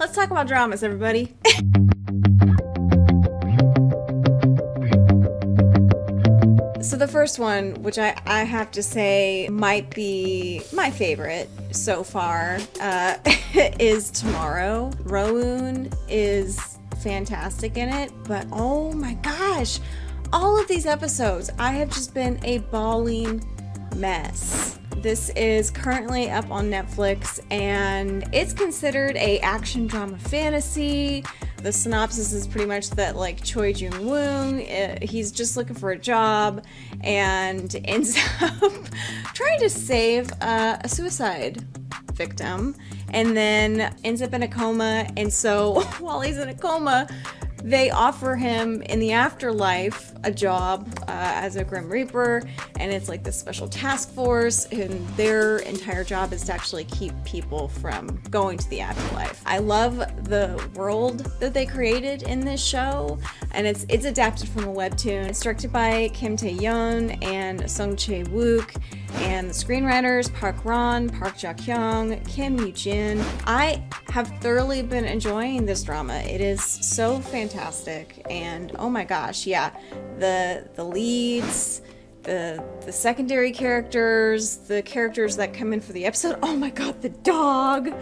Let's talk about dramas, everybody. So the first one, which I have to say might be my favorite so far, is Tomorrow. Rowoon is fantastic in it, but oh my gosh, all of these episodes, I have just been a bawling mess. This is currently up on Netflix, and it's considered a action drama fantasy. The synopsis is pretty much that, like, Choi Jung-woong, he's just looking for a job and ends up trying to save a suicide victim, and then ends up in a coma. And so while he's in a coma, they offer him in the afterlife a job as a Grim Reaper, and it's like this special task force, and their entire job is to actually keep people from going to the afterlife. I love the world that they created in this show, and it's adapted from a webtoon. It's directed by Kim Tae-yeon and Sung Chae-wook, and the screenwriters Park Ron, Park Ja-kyung, Kim Yoo-jin. I have thoroughly been enjoying this drama. It is so fantastic, and oh my gosh, yeah, the leads, the secondary characters, the characters that come in for the episode. Oh my god, the dog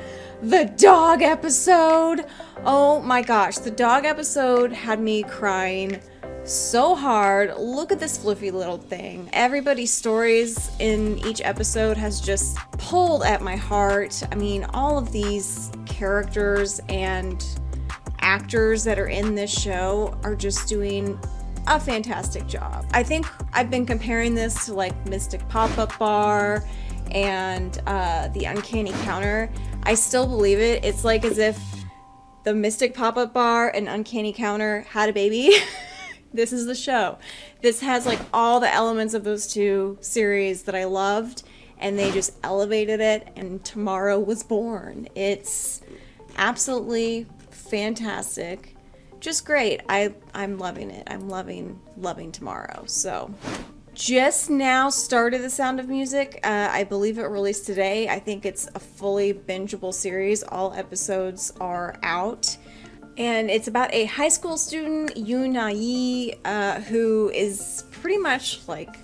episode. Oh my gosh, the dog episode had me crying so hard. Look at this fluffy little thing. Everybody's stories in each episode has just pulled at my heart. I mean, all of these characters and actors that are in this show are just doing a fantastic job. I think I've been comparing this to like Mystic Pop-Up Bar and the Uncanny Counter. I still believe it. It's like as if the Mystic Pop-Up Bar and Uncanny Counter had a baby. This is the show. This has like all the elements of those two series that I loved, and they just elevated it, and Tomorrow was born. It's absolutely fantastic. Just great. I'm loving it. I'm loving Tomorrow. So just now started The Sound of Music. I believe it released today. I think it's a fully bingeable series. All episodes are out. And it's about a high school student, Yoon Na-yi, who is pretty much like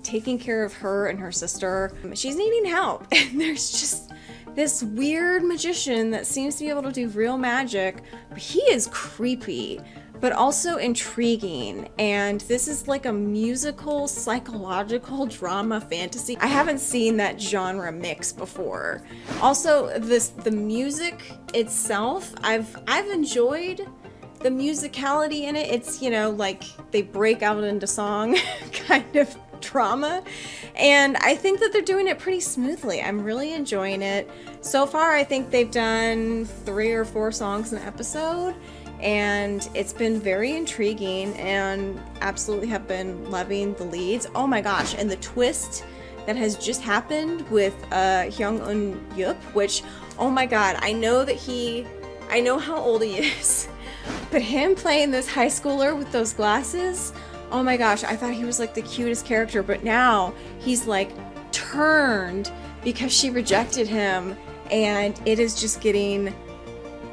taking care of her and her sister. She's needing help. And there's just this weird magician that seems to be able to do real magic. But he is creepy, but also intriguing. And this is like a musical, psychological drama fantasy. I haven't seen that genre mix before. Also, the music itself, I've enjoyed the musicality in it. It's, you know, like they break out into song kind of drama, and I think that they're doing it pretty smoothly. I'm really enjoying it. So far, I think they've done 3 or 4 songs an episode, and it's been very intriguing, and absolutely have been loving the leads. Oh my gosh, and the twist that has just happened with Hyung Eun-yup, which, oh my god, I know how old he is, but him playing this high schooler with those glasses, oh my gosh, I thought he was like the cutest character, but now he's like turned because she rejected him, and it is just getting,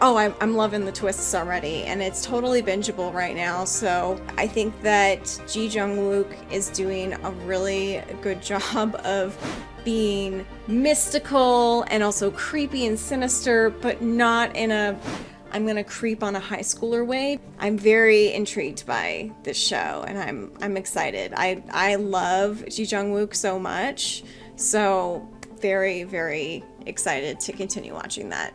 oh, I'm loving the twists already, and it's totally bingeable right now. So I think that Ji Jung-wook is doing a really good job of being mystical and also creepy and sinister, but not in a I'm gonna creep on a high schooler way. I'm very intrigued by this show, and I'm excited. I love Ji Jung-wook so much, so very, very excited to continue watching that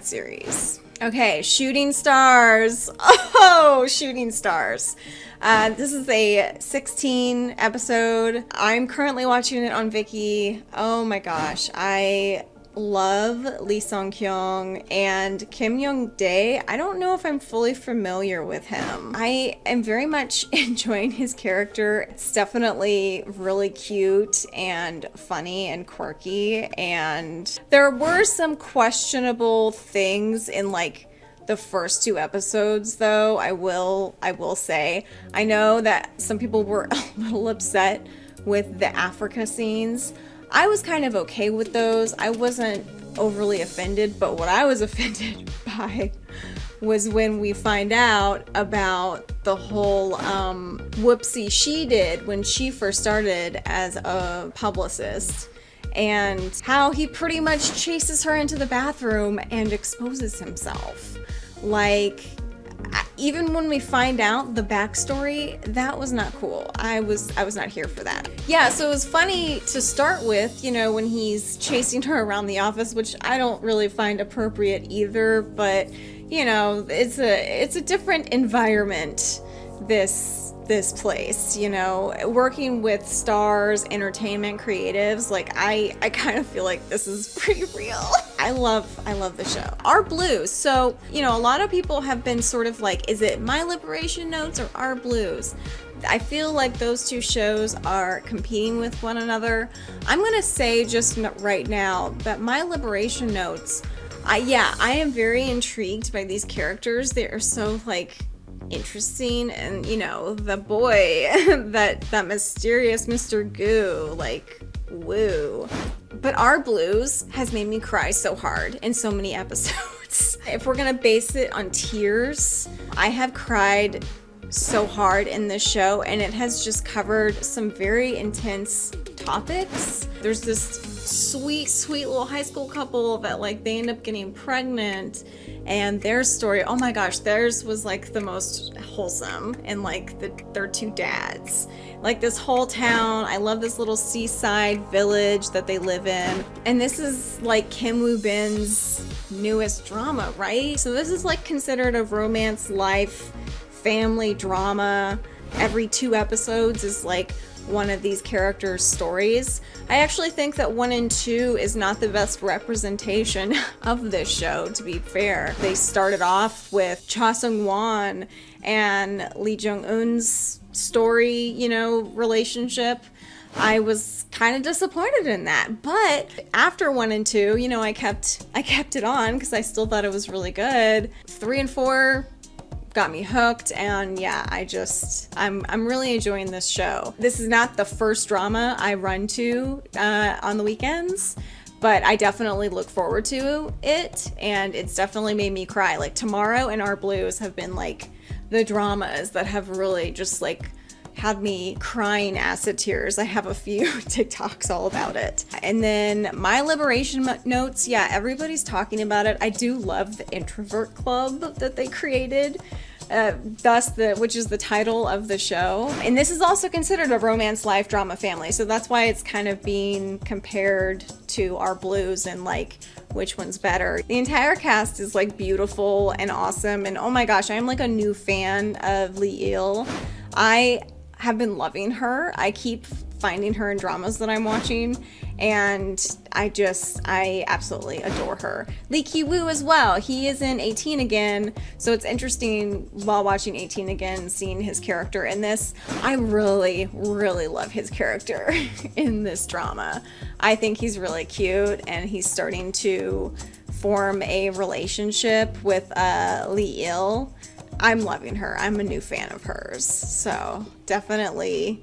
series. Okay, Shooting Stars. Oh, Shooting Stars. This is a 16 episode. I'm currently watching it on Viki. Oh my gosh, I love Lee Sung-kyung and Kim Young-dae. I don't know if I'm fully familiar with him. I am very much enjoying his character. It's definitely really cute and funny and quirky, and there were some questionable things in like the first 2 episodes, though. I will say, I know that some people were a little upset with the Africa scenes. I was kind of okay with those. I wasn't overly offended, but what I was offended by was when we find out about the whole whoopsie she did when she first started as a publicist, and how he pretty much chases her into the bathroom and exposes himself. Like, even when we find out the backstory, that was not cool. I was not here for that. Yeah, so it was funny to start with, you know, when he's chasing her around the office, which I don't really find appropriate either, but you know, it's a different environment, this place, you know, working with stars, entertainment creatives. Like, I kind of feel like this is pretty real. I love the show. Our Blues. So, you know, a lot of people have been sort of like, is it My Liberation Notes or Our Blues? I feel like those two shows are competing with one another. I'm gonna say just right now that My Liberation Notes, I am very intrigued by these characters. They are so, like, interesting, and you know, the boy, that mysterious Mr. Goo, like, woo. But Our Blues has made me cry so hard in so many episodes. If we're gonna base it on tears, I have cried so hard in this show, and it has just covered some very intense topics. There's this sweet little high school couple that, like, they end up getting pregnant, and their story, oh my gosh, theirs was like the most wholesome, and like their two dads, like this whole town. I love this little seaside village that they live in, and this is like Kim Woo Bin's newest drama, right? So this is like considered a romance life family drama. Every 2 episodes is like one of these characters' stories. I actually think that 1 and 2 is not the best representation of this show, to be fair. They started off with Cha Sung-won and Lee Jong-un's story, you know, relationship. I was kind of disappointed in that, but after 1 and 2, you know, I kept it on because I still thought it was really good. 3 and 4 got me hooked, and yeah, I'm really enjoying this show. This is not the first drama I run to on the weekends, but I definitely look forward to it, and it's definitely made me cry. Like, Tomorrow and Our Blues have been like the dramas that have really just like had me crying acid tears. I have a few TikToks all about it. And then My Liberation Notes, yeah, everybody's talking about it. I do love the Introvert Club that they created, which is the title of the show. And this is also considered a romance life drama family, so that's why it's kind of being compared to Our Blues and like which one's better. The entire cast is like beautiful and awesome, and oh my gosh, I'm like a new fan of Lee Il. I have been loving her. I keep finding her in dramas that I'm watching, and I absolutely adore her. Lee Ki-woo as well. He is in 18 Again, so it's interesting while watching 18 Again seeing his character in this. I really love his character in this drama. I think he's really cute, and he's starting to form a relationship with Lee Il. I'm loving her. I'm a new fan of hers. So definitely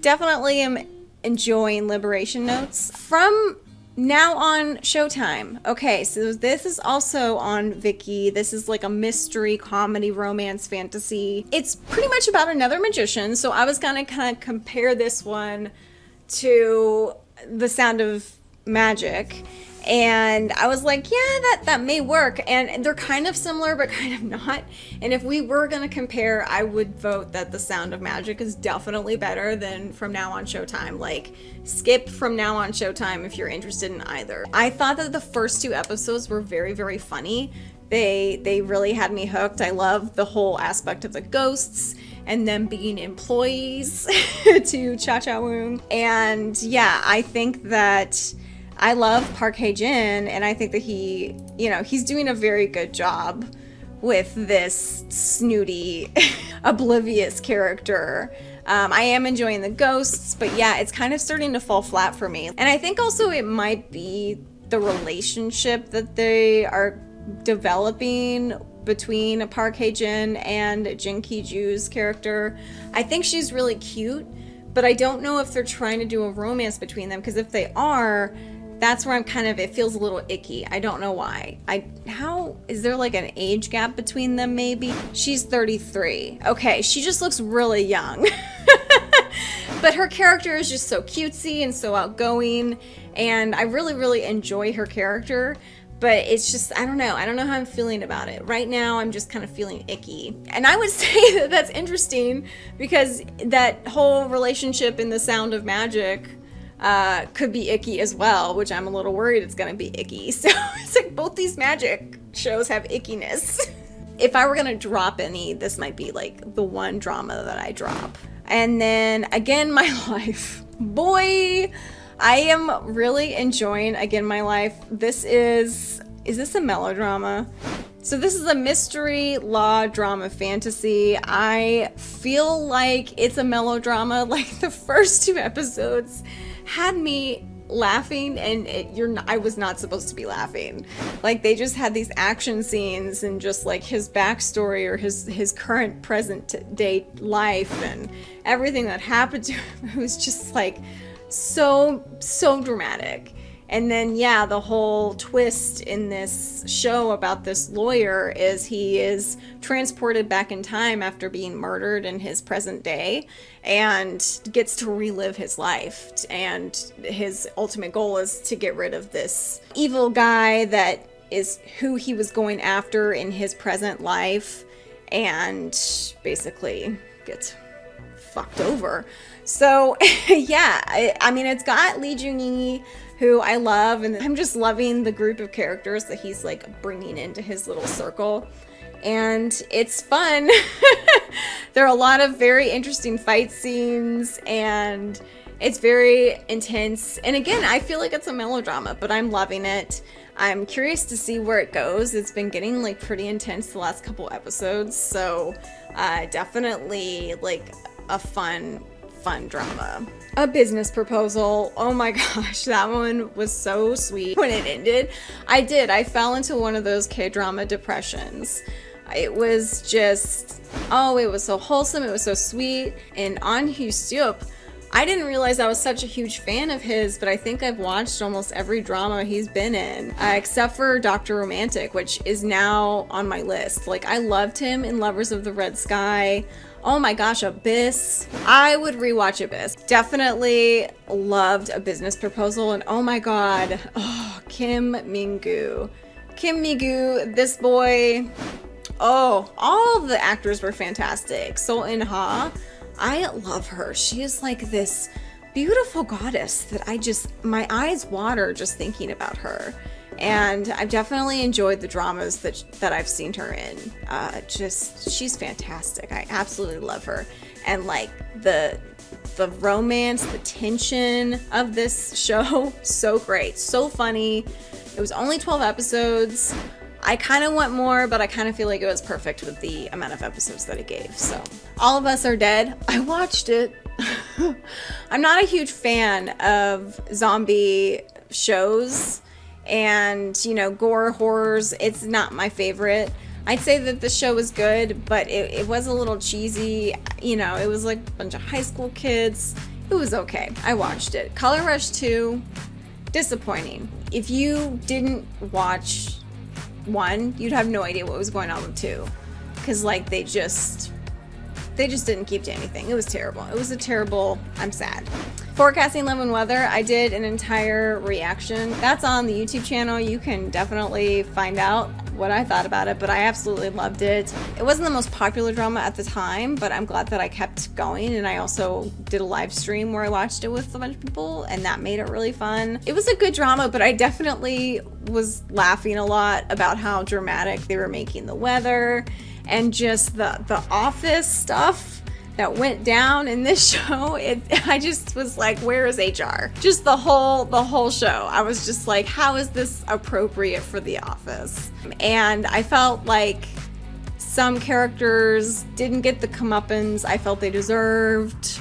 am enjoying Liberation Notes. From now on Showtime. Okay, so this is also on Viki. This is like a mystery, comedy, romance, fantasy. It's pretty much about another magician. So I was gonna kind of compare this one to The Sound of Magic. And I was like, yeah, that may work. And they're kind of similar, but kind of not. And if we were going to compare, I would vote that The Sound of Magic is definitely better than From Now on Showtime. Like, skip From Now on Showtime if you're interested in either. I thought that the first 2 episodes were very funny. They really had me hooked. I love the whole aspect of the ghosts and them being employees to Cha Cha-woong. And yeah, I think that I love Park Hae-jin, and I think that he's doing a very good job with this snooty, oblivious character. I am enjoying the ghosts, but yeah, it's kind of starting to fall flat for me. And I think also it might be the relationship that they are developing between Park Hae-jin and Jin Ki-ju's character. I think she's really cute, but I don't know if they're trying to do a romance between them, because if they are, that's where I'm kind of, it feels a little icky. I don't know why. How is there like an age gap between them maybe? She's 33. Okay, she just looks really young. But her character is just so cutesy and so outgoing, and I really, really enjoy her character. But it's just, I don't know how I'm feeling about it. Right now, I'm just kind of feeling icky. And I would say that that's interesting because that whole relationship in The Sound of Magic could be icky as well, which I'm a little worried it's gonna be icky. So it's like both these magic shows have ickiness. If I were gonna drop any, this might be like the one drama that I drop. And then Again My Life. Boy, I am really enjoying Again My Life. Is this a melodrama? So this is a mystery law drama fantasy. I feel like it's a melodrama. Like the first 2 episodes had me laughing, and I was not supposed to be laughing. Like they just had these action scenes and just like his backstory or his current present day life and everything that happened to him. It was just like so dramatic. And then yeah, the whole twist in this show about this lawyer is he is transported back in time after being murdered in his present day and gets to relive his life. And his ultimate goal is to get rid of this evil guy that is who he was going after in his present life, and basically gets fucked over. So yeah, I mean, it's got Lee Jun-yi, who I love, and I'm just loving the group of characters that he's like bringing into his little circle, and it's fun. There are a lot of very interesting fight scenes, and it's very intense. And again, I feel like it's a melodrama, but I'm loving it. I'm curious to see where it goes. It's been getting like pretty intense the last couple episodes, so definitely like a fun drama. A Business Proposal. Oh my gosh, that one was so sweet when it ended. I fell into one of those K-drama depressions. It was just, it was so wholesome, it was so sweet. And An Hyo-seop, I didn't realize I was such a huge fan of his, but I think I've watched almost every drama he's been in, except for Dr. Romantic, which is now on my list. Like, I loved him in Lovers of the Red Sky. Oh my gosh, Abyss. I would rewatch Abyss. Definitely loved A Business Proposal, and oh my god, Kim Min-gu. Kim Min-gu, this boy, all of the actors were fantastic. So In-ha, I love her. She is like this beautiful goddess that my eyes water just thinking about her. And I've definitely enjoyed the dramas that I've seen her in. She's fantastic. I absolutely love her. And like the romance, the tension of this show, so great, so funny. It was only 12 episodes. I kind of want more, but I kind of feel like it was perfect with the amount of episodes that it gave. So, All of Us Are Dead. I watched it. I'm not a huge fan of zombie shows and, gore horrors. It's not my favorite. I'd say that the show was good, but it was a little cheesy. It was like a bunch of high school kids. It was okay. I watched it. Color Rush 2, disappointing. If you didn't watch 1, you'd have no idea what was going on with 2. Because, they just didn't keep to anything. It was terrible. I'm sad. Forecasting Love and Weather, I did an entire reaction. That's on the YouTube channel. You can definitely find out what I thought about it, but I absolutely loved it. It wasn't the most popular drama at the time, but I'm glad that I kept going, and I also did a live stream where I watched it with a bunch of people, and that made it really fun. It was a good drama, but I definitely was laughing a lot about how dramatic they were making the weather, and just the office stuff that went down in this show. I just was like, where is HR? Just the whole show. I was just like, how is this appropriate for The Office? And I felt like some characters didn't get the comeuppance I felt they deserved.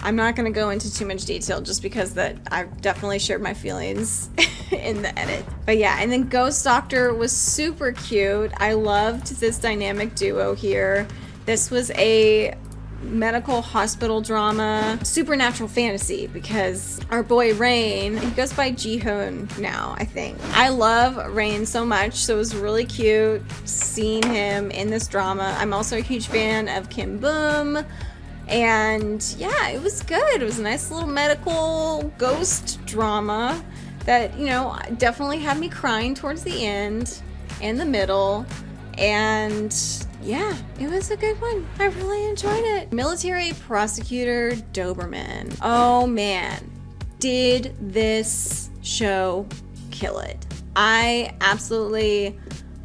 I'm not going to go into too much detail just because that I've definitely shared my feelings in the edit. But yeah, and then Ghost Doctor was super cute. I loved this dynamic duo here. This was a medical hospital drama, supernatural fantasy, because our boy Rain, he goes by Jihoon now, I think. I love Rain so much, so it was really cute seeing him in this drama. I'm also a huge fan of Kim Boom, and yeah, it was good. It was a nice little medical ghost drama that, you know, definitely had me crying towards the end and the middle, and yeah, it was a good one. I really enjoyed it. Military Prosecutor Doberman. Oh man, did this show kill it. I absolutely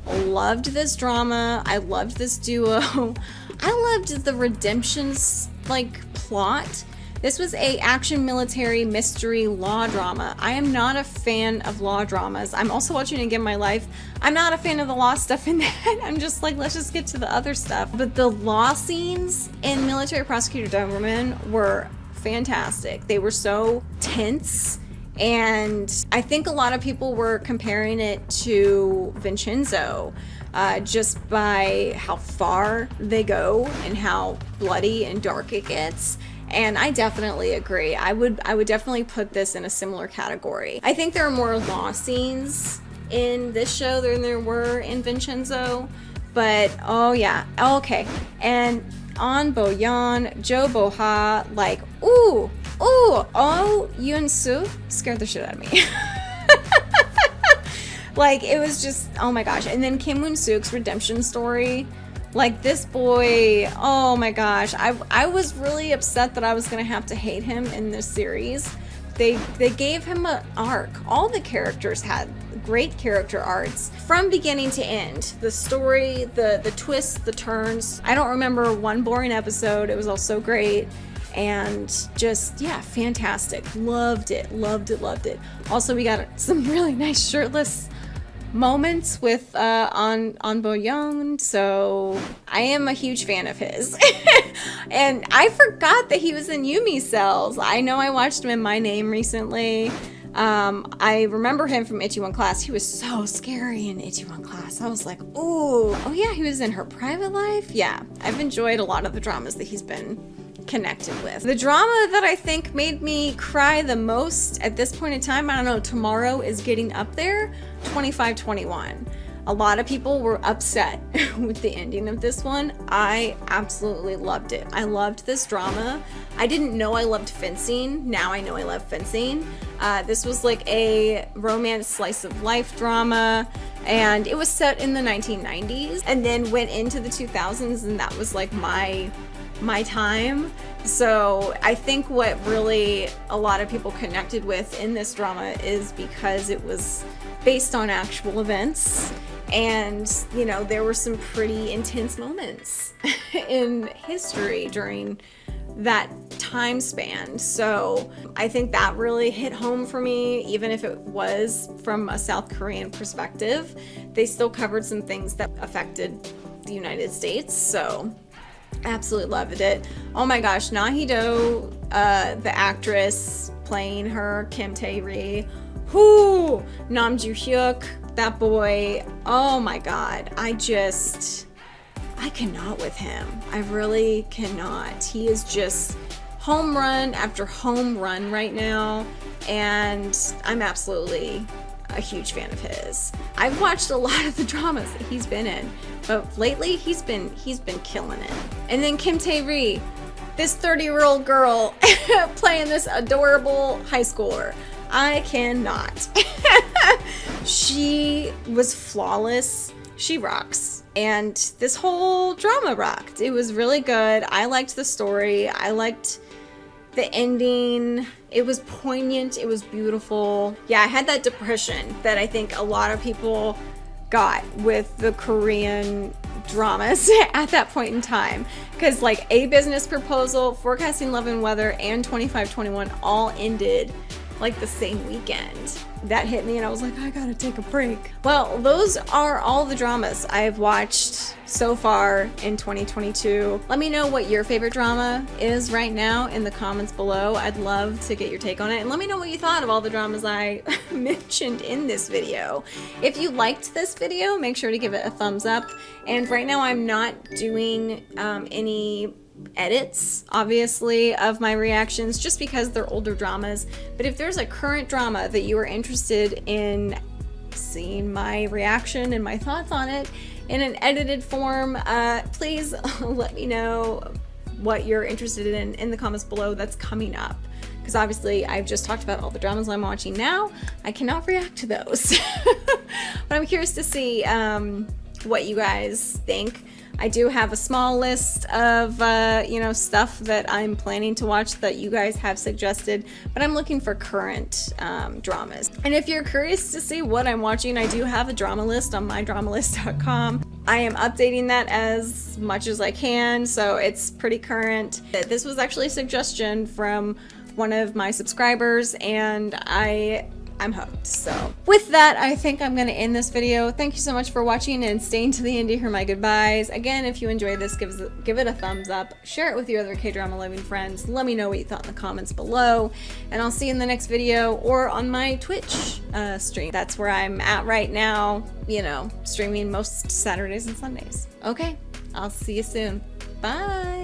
loved this drama. I loved this duo. I loved the redemptions plot. This was a action military mystery law drama. I am not a fan of law dramas. I'm also watching Again My Life. I'm not a fan of the law stuff in that. I'm just like, let's just get to the other stuff. But the law scenes in Military Prosecutor Doberman were fantastic. They were so tense. And I think a lot of people were comparing it to Vincenzo, just by how far they go and how bloody and dark it gets. And I definitely agree. I would definitely put this in a similar category. I think there are more law scenes in this show than there were in Vincenzo. But oh yeah, okay. And on Boyan, Jo Boha, oh, Yoon Soo scared the shit out of me. It was just, oh my gosh. And then Kim Moon Sook's redemption story. This boy, oh my gosh. I was really upset that I was gonna have to hate him in this series. They gave him an arc. All the characters had great character arcs from beginning to end. The story, the twists, the turns. I don't remember one boring episode. It was all so great. And just, yeah, fantastic. Loved it. Also, we got some really nice shirtless moments with on Boyoung, so I am a huge fan of his. And I forgot that he was in Yumi Cells. I know I watched him in My Name recently. I remember him from Itaewon Class. He was so scary in Itaewon Class. I was like, ooh, oh yeah, he was in Her Private Life. Yeah, I've enjoyed a lot of the dramas that he's been connected with. The drama that I think made me cry the most at this point in time, I don't know, Tomorrow is getting up there, 2521. A lot of people were upset with the ending of this one. I absolutely loved it. I loved this drama. I didn't know I loved fencing. Now I know I love fencing. This was like a romance slice of life drama, and it was set in the 1990s and then went into the 2000s, and that was like my time. So I think what really a lot of people connected with in this drama is because it was based on actual events, and you know, there were some pretty intense moments in history during that time span. So I think that really hit home for me. Even if it was from a South Korean perspective, they still covered some things that affected the United States. So absolutely loved it. Oh my gosh, Nahido, the actress playing her, Kim Tae-ri, whoo, Nam Joo-hyuk, that boy, oh my god, I cannot with him. I really cannot. He is just home run after home run right now, and I'm absolutely a huge fan of his. I've watched a lot of the dramas that he's been in, but lately he's been killing it. And then Kim Tae-ri, this 30-year-old girl playing this adorable high schooler. I cannot. She was flawless. She rocks. And this whole drama rocked. It was really good. I liked the story. I liked the ending. It was poignant. It was beautiful. Yeah, I had that depression that I think a lot of people got with the Korean dramas at that point in time. Because like A Business Proposal, Forecasting Love and Weather, and 2521 all ended like the same weekend. That hit me and I was like, I gotta take a break. Well, those are all the dramas I've watched so far in 2022. Let me know what your favorite drama is right now in the comments below. I'd love to get your take on it. And let me know what you thought of all the dramas I mentioned in this video. If you liked this video, make sure to give it a thumbs up. And right now I'm not doing any edits, obviously, of my reactions just because they're older dramas. But if there's a current drama that you are interested in seeing my reaction and my thoughts on it in an edited form, please let me know what you're interested in the comments below. That's coming up, because obviously I've just talked about all the dramas I'm watching now. I cannot react to those. But I'm curious to see what you guys think. I do have a small list of stuff that I'm planning to watch that you guys have suggested, but I'm looking for current dramas. And if you're curious to see what I'm watching, I do have a drama list on mydramalist.com. I am updating that as much as I can, so it's pretty current. This was actually a suggestion from one of my subscribers, and I'm hooked. So with that, I think I'm going to end this video. Thank you so much for watching and staying to the end to hear my goodbyes. Again, if you enjoyed this, give it a thumbs up, share it with your other K-drama loving friends. Let me know what you thought in the comments below, and I'll see you in the next video or on my Twitch stream. That's where I'm at right now, streaming most Saturdays and Sundays. Okay, I'll see you soon. Bye.